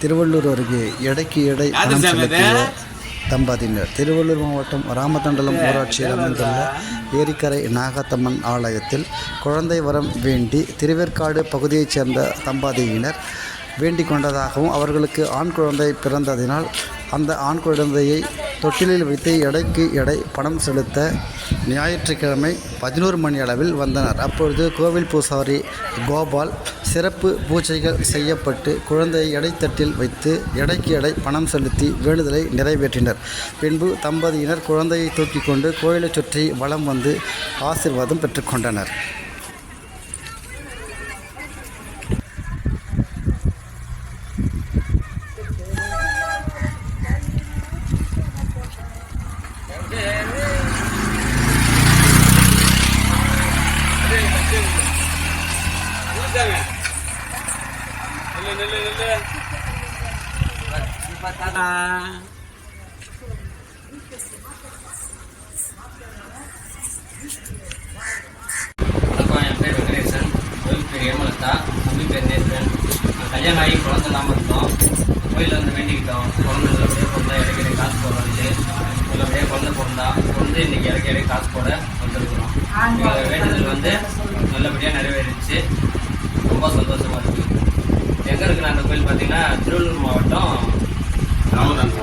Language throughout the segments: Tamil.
திருவள்ளூர் அருகே எடைக்கு எடை பணம் செலுத்திய தம்பதியினர். திருவள்ளூர் மாவட்டம் ராமதண்டலம் ஊராட்சியில் அமைந்துள்ள ஏரிக்கரை நாகத்தம்மன் ஆலயத்தில் குழந்தை வரம் வேண்டி திருவேற்காடு பகுதியைச் சேர்ந்த தம்பதியினர் வேண்டிக் கொண்டதாகவும் அவர்களுக்கு ஆண் குழந்தை பிறந்ததினால் அந்த ஆண் குழந்தையை தொட்டிலில் வைத்து எடைக்கு எடை பணம் செலுத்த ஞாயிற்றுக்கிழமை 11 மணி அளவில் வந்தனர். அப்பொழுது கோவில் பூசாரி கோபால் சிறப்பு பூஜைகள் செய்யப்பட்டு குழந்தையை எடைத்தட்டில் வைத்து எடைக்கு எடை பணம் செலுத்தி வேண்டுதலை நிறைவேற்றினர். பின்பு தம்பதியினர் குழந்தையை தூக்கி கொண்டு கோயிலை சுற்றி வலம் வந்து ஆசீர்வாதம் பெற்றுக்கொண்டனர். என் பேர் வெங்கடேசன், கோயில் பேர் ஏமலதா, தம்பி பேர் நேசன். கல்யாணம் ஆகி குழந்தை இல்லாமல் இருந்தோம். கோயிலில் வந்து வேண்டிக்கிட்டோம். குழந்தை நல்லபடியாக பிறந்தா இடைக்கிற காசு போடுறது, நல்லபடியாக குழந்தை பிறந்து இன்னைக்கு இடைக்கிற காசு போட வந்துருக்குறோம். எங்களோட வேண்டுதல் வந்து நல்லபடியாக நிறைவேறிச்சு. ரொம்ப சந்தோஷமாக இருக்குது. எங்கே இருக்குன்னா அந்த கோயில் பார்த்தீங்கன்னா திருவள்ளூர் மாவட்டம்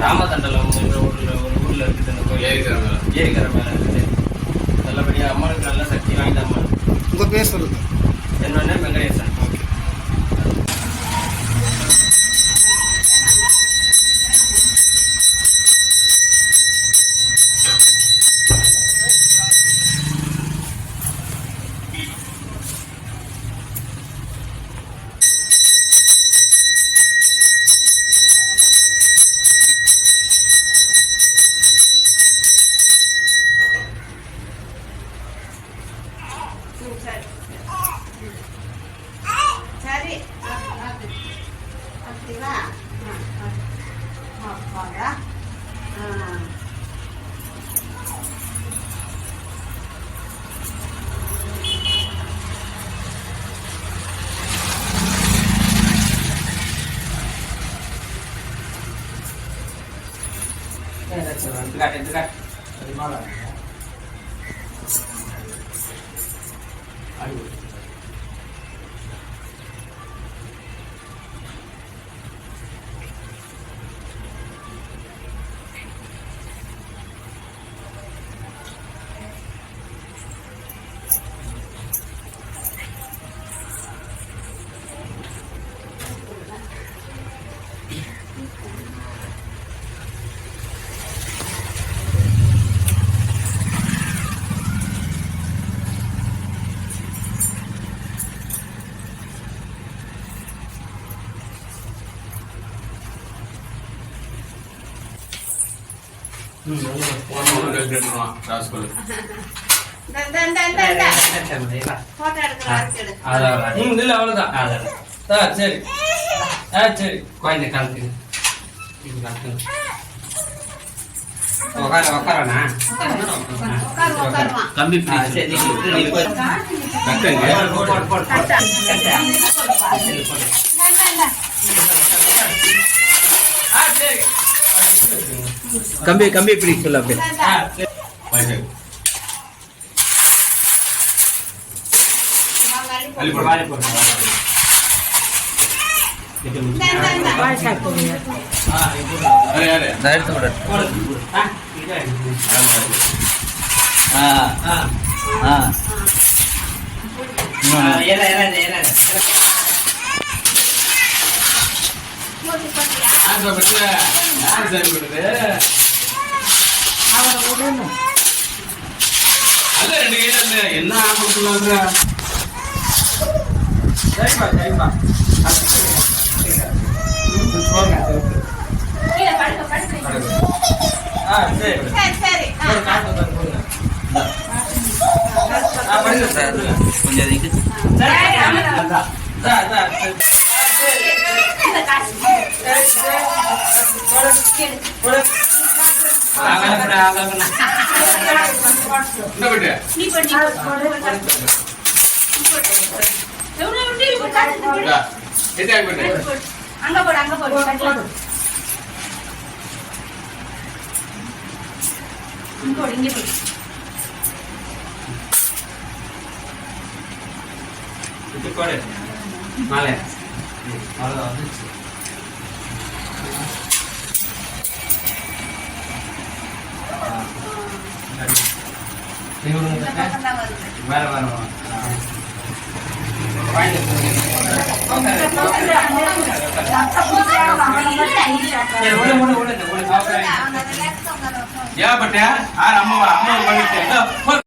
ராமதண்டலம் என்ற ஒரு ஊரில் இருக்குது. அந்த கோயில் ஏரிக்கரை மேலே இருக்குது. நல்லபடியாக அம்மனுக்கு நல்ல சக்தி வாய்ந்த அம்மன். உங்கள் பேர் சொல்லுங்க. என்னோட வெங்கடேசன். சரி அப்படிங்களா? சரி சரி குழந்தை காலத்துக்கு உக்காரண்ணா கம்பி கம்பி கம்பி பிடி சொல்ல அப்படியே என்ன கொடுக்கலாங்க. சரிப்பா சரிப்பா அங்க போடு கட்டில இங்க போடு இது போடு மேலே அவ்வளோதான் வந்துச்சு வேற வேற ஏன் பட்டியா அம்மா பண்ணிட்டு